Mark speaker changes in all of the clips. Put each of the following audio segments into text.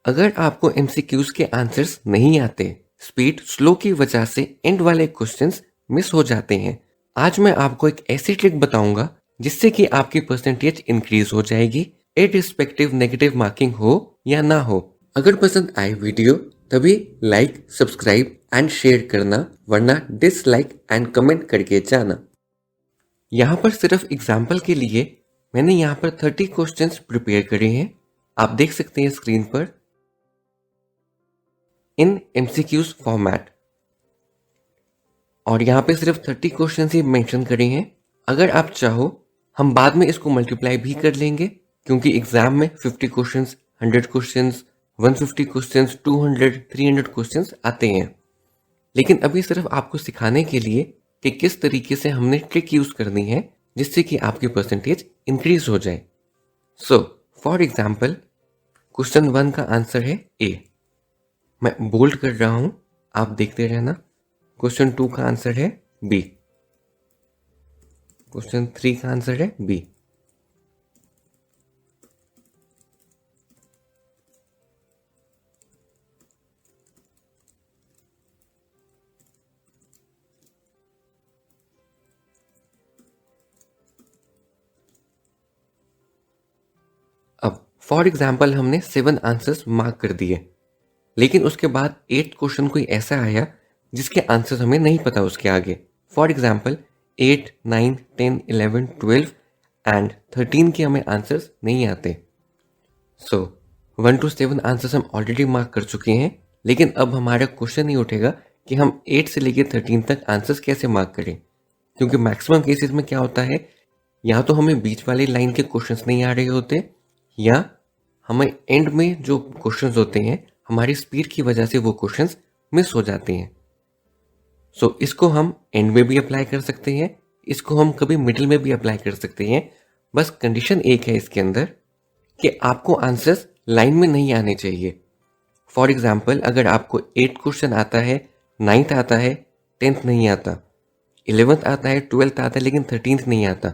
Speaker 1: अगर आपको एमसीक्यूज के आंसर्स नहीं आते, स्पीड स्लो की वजह से एंड वाले क्वेश्चंस मिस हो जाते हैं, आज मैं आपको एक ऐसी ट्रिक बताऊंगा जिससे कि आपकी परसेंटेज इंक्रीज हो जाएगी, इररिस्पेक्टिव नेगेटिव मार्किंग हो या ना हो। अगर पसंद आए वीडियो तभी लाइक, सब्सक्राइब एंड शेयर करना, वरना डिसलाइक एंड कमेंट करके जाना। यहाँ पर सिर्फ एग्जाम्पल के लिए मैंने यहाँ पर 30 क्वेश्चंस प्रिपेयर करे हैं। आप देख सकते हैं स्क्रीन पर इन एमसीक्यूज फॉर्मेट, और यहाँ पे सिर्फ 30 क्वेश्चंस ही मेंशन करे हैं। अगर आप चाहो हम बाद में इसको मल्टीप्लाई भी कर लेंगे, क्योंकि एग्जाम में 50 क्वेश्चंस, 100 क्वेश्चंस, 150 क्वेश्चंस, 200, 300 क्वेश्चंस आते हैं। लेकिन अभी सिर्फ आपको सिखाने के लिए कि किस तरीके से हमने ट्रिक यूज करनी है जिससे कि आपकी परसेंटेज इंक्रीज हो जाए। सो फॉर एग्जाम्पल, क्वेश्चन 1 का आंसर है ए। मैं बोल्ड कर रहा हूं, आप देखते रहना। क्वेश्चन 2 का आंसर है बी। क्वेश्चन 3 का आंसर है बी। अब फॉर एग्जाम्पल हमने 7 आंसर्स मार्क कर दिए, लेकिन उसके बाद 8th क्वेश्चन कोई ऐसा आया जिसके आंसर्स हमें नहीं पता उसके आगे। फॉर एग्जाम्पल 8, 9, 10, 11, 12 एंड 13 के हमें आंसर्स नहीं आते। सो 1 to 7 आंसर्स हम ऑलरेडी मार्क कर चुके हैं, लेकिन अब हमारा क्वेश्चन नहीं उठेगा कि हम 8 से लेकर 13 तक आंसर्स कैसे मार्क करें, क्योंकि मैक्सिमम केसेस में क्या होता है, या तो हमें बीच वाली लाइन के क्वेश्चंस नहीं आ रहे होते, या हमें एंड में जो क्वेश्चंस होते हैं हमारी स्पीड की वजह से वो क्वेश्चंस मिस हो जाते हैं। सो इसको हम एंड में भी अप्लाई कर सकते हैं, इसको हम कभी मिडिल में भी अप्लाई कर सकते हैं। बस कंडीशन एक है इसके अंदर कि आपको आंसर्स लाइन में नहीं आने चाहिए। फॉर एग्जाम्पल, अगर आपको 8 क्वेश्चन आता है, 9th आता है, 10th नहीं आता, 11th आता है, 12th आता है, लेकिन 13th नहीं आता,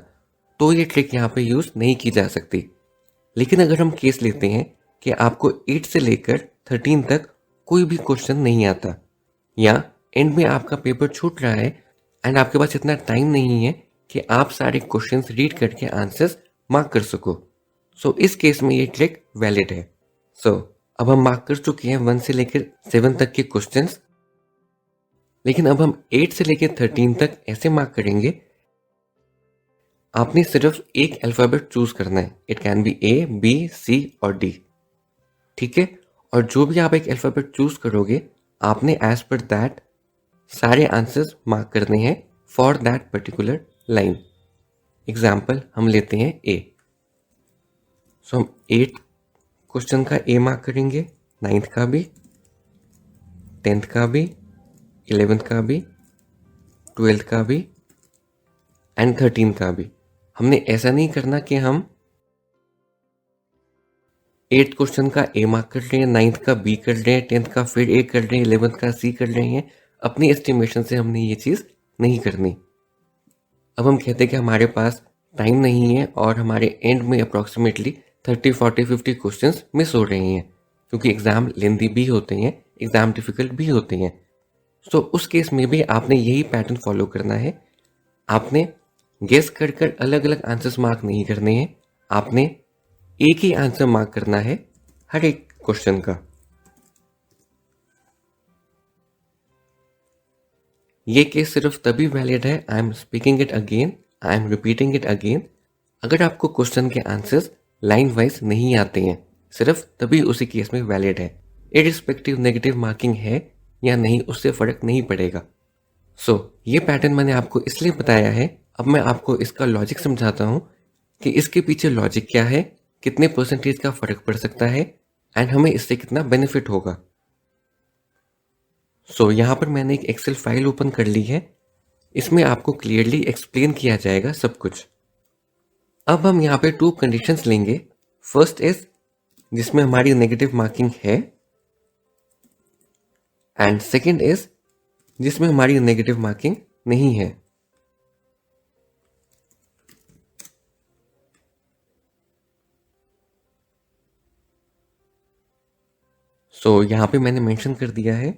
Speaker 1: तो ये ट्रिक यहाँ पे यूज नहीं की जा सकती। लेकिन अगर हम केस लेते हैं कि आपको 8 से लेकर 13 तक कोई भी क्वेश्चन नहीं आता, या एंड में आपका पेपर छूट रहा है एंड आपके पास इतना टाइम नहीं है कि आप सारे क्वेश्चंस रीड करके आंसर्स मार्क कर सको, सो इस केस में ये ट्रिक वैलिड है। सो अब हम मार्क कर चुके हैं 1 से लेकर 7 तक के क्वेश्चंस, लेकिन अब हम 8 से लेकर 13 तक ऐसे मार्क करेंगे। आपने सिर्फ एक अल्फाबेट चूज करना है, it can be A, B, C और डी, ठीक है। और जो भी आप एक अल्फाबेट चूज करोगे, आपने एज पर दैट सारे आंसर्स मार्क करने हैं for that particular line. Example हम लेते हैं ए। सो हम 8 क्वेश्चन का ए मार्क करेंगे, 9th का भी, 10th का भी, 11th का भी, 12th का भी एंड 13th का भी। हमने ऐसा नहीं करना कि हम 8 क्वेश्चन का ए मार्क कर रहे हैं, 9th का बी कर रहे हैं, 10th का फिर ए कर रहे हैं, 11th का सी कर रहे हैं। अपनी एस्टिमेशन से हमने ये चीज़ नहीं करनी। अब हम कहते हैं कि हमारे पास टाइम नहीं है और हमारे एंड में अप्रॉक्सीमेटली 30, 40, 50 क्वेश्चंस मिस हो रहे हैं, क्योंकि एग्ज़ाम लेंदी भी होते हैं, एग्ज़ाम डिफ़िकल्ट भी होते हैं। सो उस केस में भी आपने यही पैटर्न फॉलो करना है। आपने गेस कर कर अलग अलग आंसर्स मार्क नहीं करने हैं, आपने एक ही आंसर मार्क करना है हर एक क्वेश्चन का। ये केस सिर्फ तभी वैलिड है, I am speaking it again, I am repeating it again, अगर आपको क्वेश्चन के आंसर्स लाइन वाइज नहीं आते हैं, सिर्फ तभी उसी केस में वैलिड है। इररिस्पेक्टिव नेगेटिव मार्किंग है या नहीं, उससे फर्क नहीं पड़ेगा। सो ये पैटर्न मैंने आपको इसलिए बताया है। अब मैं आपको इसका लॉजिक समझाता हूँ कि इसके पीछे लॉजिक क्या है, कितने परसेंटेज का फर्क पड़ सकता है एंड हमें इससे कितना बेनिफिट होगा। सो यहाँ पर मैंने एक एक्सेल फाइल ओपन कर ली है, इसमें आपको क्लियरली एक्सप्लेन किया जाएगा सब कुछ। अब हम यहाँ पे 2 कंडीशंस लेंगे। फर्स्ट इज जिसमें हमारी नेगेटिव मार्किंग है, एंड सेकंड इज जिसमें हमारी नेगेटिव मार्किंग नहीं है। सो यहाँ पे मैंने मेंशन कर दिया है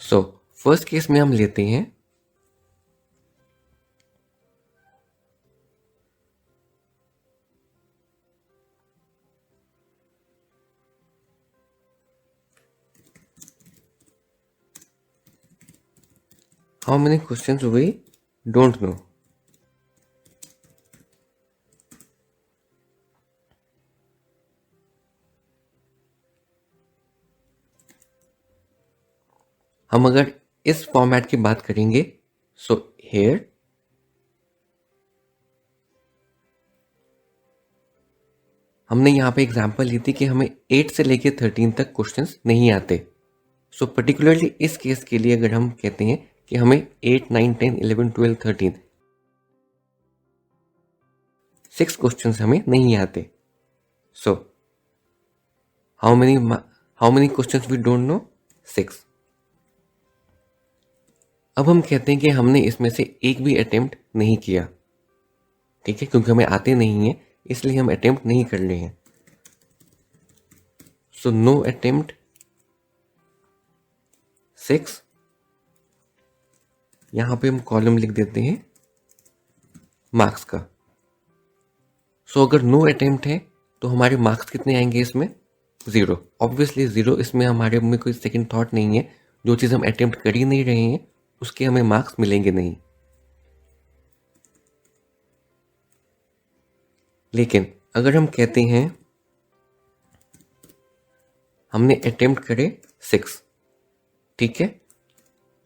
Speaker 1: सो फर्स्ट केस में हम लेते हैं how many questions we don't know. हम अगर इस फॉर्मेट की बात करेंगे सो हेयर हमने यहाँ पे एग्जांपल ली थी कि हमें 8 से लेके 13 तक क्वेश्चंस नहीं आते। सो पर्टिकुलरली इस केस के लिए अगर हम कहते हैं कि हमें 8, 9, 10, 11, 12, 13 6 क्वेश्चंस हमें नहीं आते। So how many questions we don't know 6। अब हम कहते हैं कि हमने इसमें से एक भी अटेम्प्ट नहीं किया, ठीक है, क्योंकि हमें आते नहीं है इसलिए हम अटेम्प्ट नहीं कर रहे हैं। So no attempt 6। यहां पे हम कॉलम लिख देते हैं मार्क्स का। सो अगर नो अटेम्प्ट है तो हमारे मार्क्स कितने आएंगे इसमें? 0। ऑब्वियसली 0, इसमें हमारे में कोई सेकंड थॉट नहीं है। जो चीज़ हम अटेम्प्ट कर ही नहीं रहे हैं उसके हमें मार्क्स मिलेंगे नहीं। लेकिन अगर हम कहते हैं हमने अटेम्प्ट करे 6, ठीक है,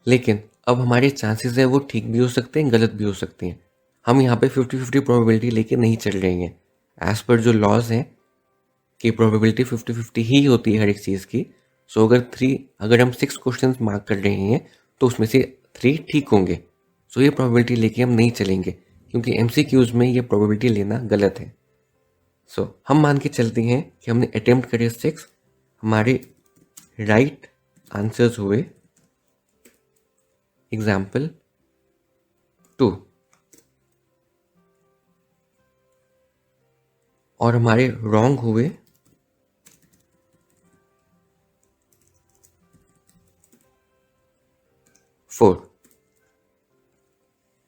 Speaker 1: लेकिन अब हमारे चांसेस है वो ठीक भी हो सकते हैं, गलत भी हो सकते हैं। हम यहाँ पे 50-50 प्रोबेबिलिटी लेके नहीं चल रहे हैं। एज पर जो लॉज हैं कि प्रोबेबिलिटी 50-50 ही होती है हर एक चीज़ की। सो अगर हम 6 क्वेश्चन मार्क कर रहे हैं तो उसमें से 3 ठीक होंगे। सो ये प्रोबेबिलिटी लेके हम नहीं चलेंगे क्योंकि एमसीक्यूज में ये प्रोबेबिलिटी लेना गलत है। सो हम मान के चलते हैं कि हमने अटेम्प्ट करे 6, हमारे राइट आंसर्स हुए एग्जाम्पल 2 और हमारे रॉन्ग हुए 4।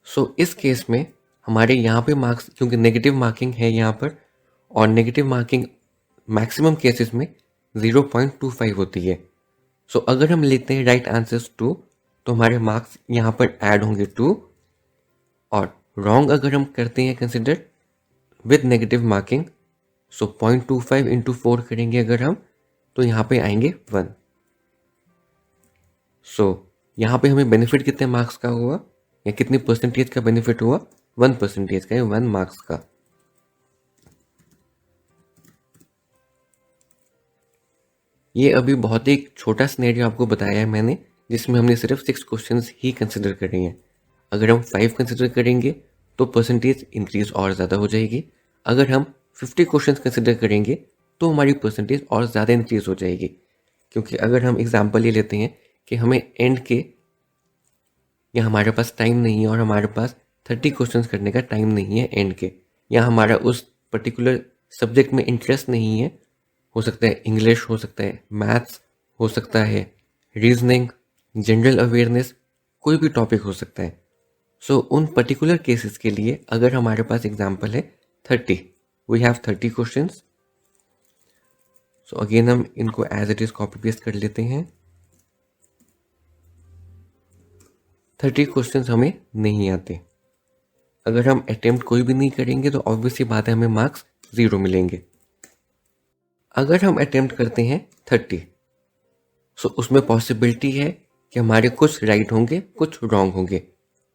Speaker 1: सो इस केस में हमारे यहाँ पे मार्क्स, क्योंकि नेगेटिव मार्किंग है यहाँ पर और नेगेटिव मार्किंग मैक्सिमम केसेस में 0.25 होती है। सो अगर हम लेते हैं राइट आंसर्स 2 तो हमारे मार्क्स यहाँ पर ऐड होंगे 2 और रॉन्ग अगर हम करते हैं consider with negative marking, so 0.25 into 4 करेंगे अगर हम तो यहाँ पे आएंगे 1। सो यहाँ पे हमें बेनिफिट कितने मार्क्स का हुआ या कितनी परसेंटेज का बेनिफिट हुआ? 1% का, 1 मार्क्स का। ये अभी बहुत ही छोटा सिनेरियो आपको बताया है मैंने जिसमें हमने सिर्फ 6 क्वेश्चंस ही कंसिडर करे हैं। अगर हम 5 कंसिडर करेंगे तो परसेंटेज इंक्रीज और ज़्यादा हो जाएगी। अगर हम 50 क्वेश्चंस कंसिडर करेंगे तो हमारी परसेंटेज और ज़्यादा इंक्रीज हो जाएगी। क्योंकि अगर हम एग्जांपल ये लेते हैं कि हमें एंड के या हमारे पास टाइम नहीं है और हमारे पास 30 क्वेश्चंस करने का टाइम नहीं है एंड के, या हमारा उस पर्टिकुलर सब्जेक्ट में इंटरेस्ट नहीं है, हो सकता है इंग्लिश, हो सकता है मैथ्स, हो सकता है रीजनिंग, जनरल अवेयरनेस, कोई भी टॉपिक हो सकता है। सो उन पर्टिकुलर केसेस के लिए अगर हमारे पास एग्जांपल है 30, we have 30 questions. So again हम इनको as it is copy paste कर लेते हैं। 30 क्वेश्चंस हमें नहीं आते। अगर हम अटेम्प्ट कोई भी नहीं करेंगे तो ऑब्वियसली बात है हमें मार्क्स 0 मिलेंगे। अगर हम अटेम्प्ट करते हैं 30, सो उसमें पॉसिबिलिटी है कि हमारे कुछ राइट होंगे, कुछ रॉन्ग होंगे।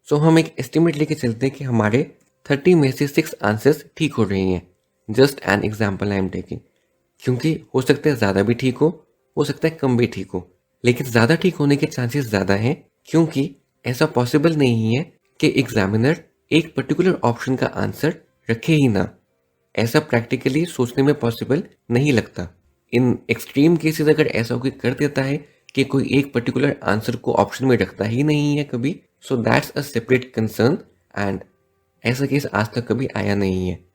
Speaker 1: सो हम एक एस्टिमेट लेके चलते हैं कि हमारे 30 में से 6 आंसर्स ठीक हो रहे हैं। Just an example I am taking, क्योंकि हो सकता है ज़्यादा भी ठीक हो सकता है कम भी ठीक हो, लेकिन ज़्यादा ठीक होने के चांसेस ज़्यादा हैं क्योंकि ऐसा पॉसिबल नहीं है कि एग्जामिनर एक पर्टिकुलर ऑप्शन का आंसर रखे ही ना। ऐसा प्रैक्टिकली सोचने में पॉसिबल नहीं लगता। इन एक्सट्रीम केसेस अगर ऐसा कोई कर देता है कि कोई एक पर्टिकुलर आंसर को ऑप्शन में रखता ही नहीं है कभी, so that's a separate concern and ऐसा केस आज तक कभी आया नहीं है।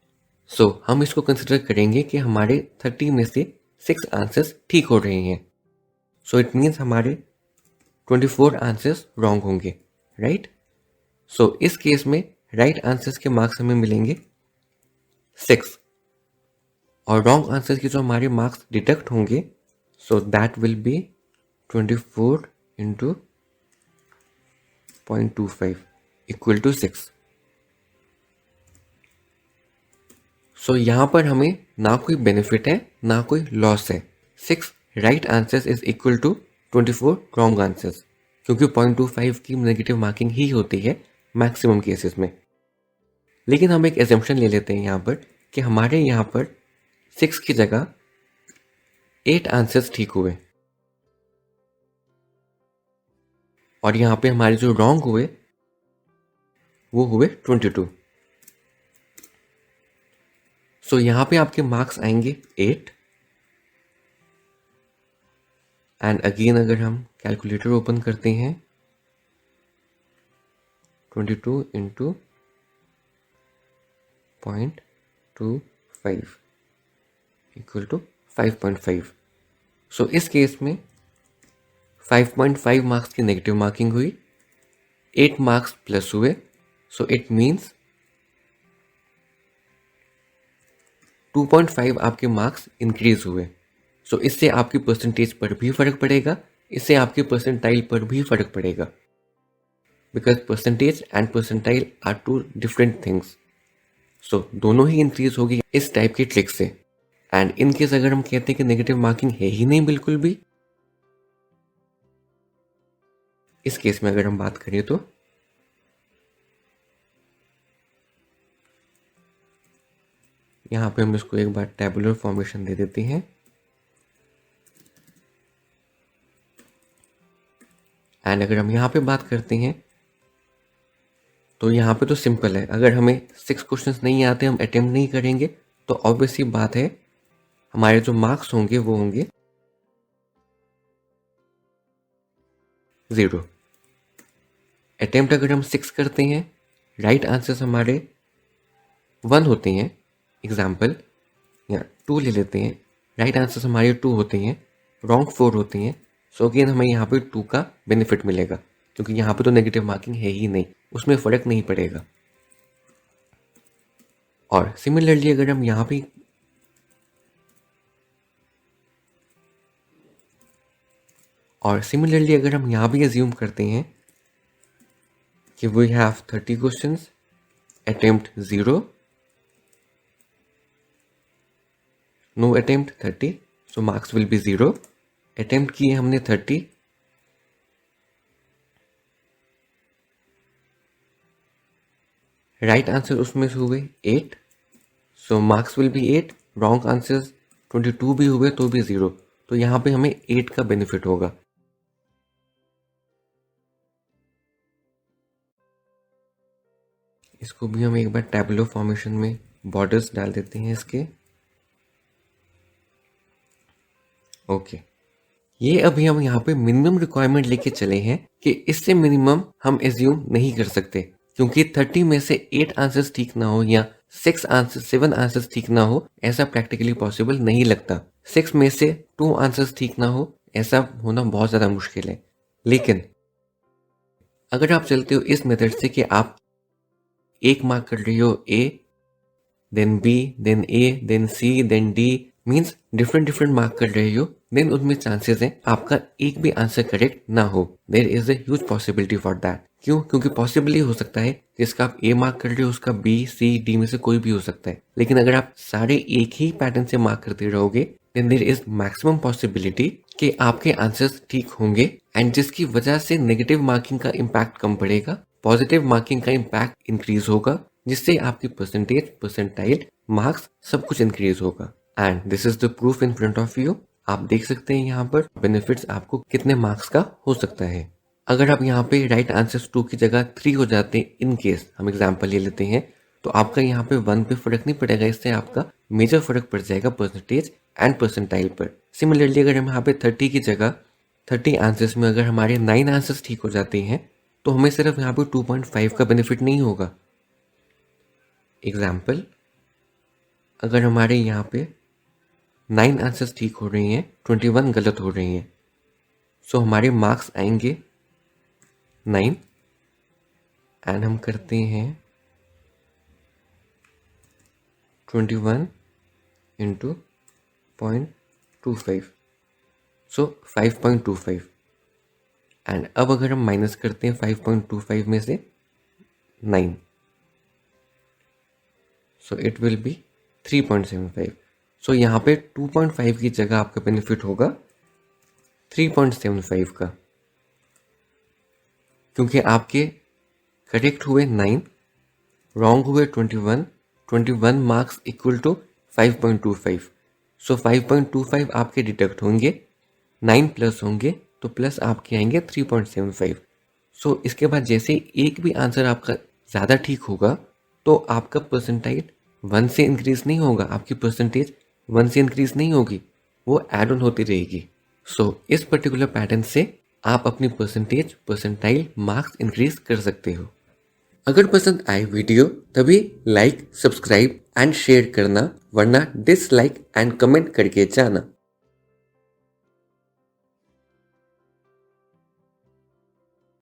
Speaker 1: सो हम इसको कंसिडर करेंगे कि हमारे 30 में से 6 आंसर्स ठीक हो रहे हैं। सो इट मीन्स हमारे 24 आंसर्स रॉन्ग होंगे, राइट? सो इस केस में राइट आंसर्स के मार्क्स हमें मिलेंगे 6 और रॉन्ग आंसर्स के जो हमारे मार्क्स डिडक्ट होंगे, so that will be 24 into 0.25 equal to 6। So यहाँ पर हमें ना कोई बेनिफिट है ना कोई लॉस है। 6 right answers is equal to 24 wrong answers, क्योंकि 0.25 की नेगेटिव मार्किंग ही होती है मैक्सिमम केसेस में। लेकिन हम एक एजम्पशन ले लेते हैं यहाँ पर कि हमारे यहाँ पर 6 की जगह 8 आंसर्स ठीक हुए और यहाँ पे हमारे जो रॉन्ग हुए वो हुए 22। सो यहाँ पे आपके मार्क्स आएंगे 8 एंड अगेन अगर हम कैलकुलेटर ओपन करते हैं 22 इंटू 0.25 इक्वल टू 5.5। सो इस केस में 5.5 मार्क्स की नेगेटिव मार्किंग हुई, 8 मार्क्स प्लस हुए, सो इट मीन्स 2.5 आपके मार्क्स इंक्रीज हुए। सो इससे आपकी परसेंटेज पर भी फर्क पड़ेगा, इससे आपके परसेंटाइल पर भी फर्क पड़ेगा, because percentage and percentile are two different things. So दोनों ही इंक्रीज होगी इस टाइप की ट्रिक से। एंड इन केस अगर हम कहते हैं कि नेगेटिव मार्किंग है ही नहीं बिल्कुल भी, इस केस में अगर हम बात करें तो यहाँ पे हम इसको एक बार टेबुलर फॉर्मेशन दे देते हैं एंड अगर हम यहाँ पे बात करते हैं तो यहाँ पे तो सिंपल है, अगर हमें 6 क्वेश्चंस नहीं आते, हम अटेम्प्ट नहीं करेंगे, तो ऑब्वियस सी बात है हमारे जो मार्क्स होंगे वो होंगे 0। अटेम्प्ट अगर हम 6 करते हैं, राइट आंसर्स हमारे 1 होते हैं, एग्जाम्पल या 2 ले लेते हैं, राइट आंसर्स हमारे 2 होते हैं, रॉन्ग 4 होते हैं। सो अगेन हमें यहाँ पे 2 का बेनिफिट मिलेगा, क्योंकि यहाँ पे तो नेगेटिव मार्किंग है ही नहीं, उसमें फर्क नहीं पड़ेगा। और सिमिलरली अगर हम यहाँ पे एज्यूम करते हैं कि we have 30 questions, attempt 0, no attempt 30, so marks will be 0। Attempt किए हमने 30, राइट आंसर उसमें से हुए 8, so marks will be 8। Wrong answers 22 भी हुए तो भी 0, तो यहाँ पे हमें 8 का बेनिफिट होगा। इसको भी हम एक बार टैबुलर फॉर्मेशन में बॉर्डर्स डाल देते हैं इसके। ओके, ये अभी हम यहाँ पे मिनिमम रिक्वायरमेंट लेके चले हैं कि इससे मिनिमम हम एज्यूम नहीं कर सकते, क्योंकि 30 में से 8 आंसर्स ठीक ना हो या 7 आंसर्स ठीक ना हो, ऐसा प्रैक्टिकली पॉसिबल नहीं लगता। 6 में से 2 आंसर्स ठीक ना हो, ऐसा होना बहुत ज़्यादा मुश्किल है। लेकिन अगर आप चलते हो इस मेथड से कि आप एक मार्क कर रही हो A, then B, then A, then C, then D, means different mark कर रहे हो, देन उनमें चांसेस है आपका एक भी आंसर करेक्ट ना हो। There is a huge possibility for that. क्यों? क्योंकि पॉसिबली हो सकता है जिसका आप A मार्क कर रहे हो उसका B, C, D में से कोई भी हो सकता है। लेकिन अगर आप सारे एक ही पैटर्न से मार्क करते रहोगे, then there is maximum possibility कि आपके आंसर्स ठीक होंगे, एंड जिसकी वजह से नेगेटिव मार्किंग का इम्पैक्ट कम पड़ेगा, पॉजिटिव मार्किंग का इम्पैक्ट इंक्रीज होगा, जिससे आपकी परसेंटेज, परसेंटाइल, मार्क्स सब कुछ इंक्रीज होगा। And this is the proof in front of you. आप देख सकते हैं यहाँ पर बेनिफिट्स आपको कितने मार्क्स का हो सकता है। अगर आप यहाँ पे राइट आंसर्स 2 की जगह 3 हो जाते हैं, इन केस हम एग्जाम्पल ले लेते हैं, तो आपका यहाँ पे 1 पे फर्क नहीं पड़ेगा, इससे आपका मेजर फर्क पड़ जाएगा परसेंटेज एंड परसेंटाइल पर। सिमिलरली अगर हम यहाँ पे 30 की जगह 30 आंसर्स में अगर हमारे 9 आंसर्स ठीक हो जाते हैं तो हमें सिर्फ यहाँ पे 2.5 का बेनिफिट नहीं होगा। एग्जाम्पल, अगर हमारे यहाँ पे 9 आंसर्स ठीक हो रही हैं, 21 गलत हो रही हैं, सो हमारे मार्क्स आएंगे 9 एंड हम करते हैं 21 इंटू 0.25, सो 5.25। एंड अब अगर हम माइनस करते हैं 5.25 में से 9, सो इट विल बी 3.75। सो यहाँ पे 2.5 की जगह आपका बेनिफिट होगा 3.75 का, क्योंकि आपके करेक्ट हुए 9, रॉन्ग हुए 21, 21 मार्क्स इक्वल टू 5.25। सो 5.25 आपके डिडक्ट होंगे, 9 प्लस होंगे तो प्लस आपके आएंगे 3.75। सो इसके बाद जैसे एक भी आंसर आपका ज़्यादा ठीक होगा तो आपका परसेंटाइल 1 से इंक्रीज नहीं होगा, आपकी परसेंटेज 1 से इंक्रीज नहीं होगी, वो ऐड ऑन होती रहेगी। सो इस पर्टिकुलर पैटर्न से आप अपनी परसेंटेज, परसेंटाइल, मार्क्स इंक्रीज कर सकते हो। अगर पसंद आए वीडियो तभी लाइक, सब्सक्राइब एंड शेयर करना, वरना डिसलाइक एंड कमेंट करके जाना।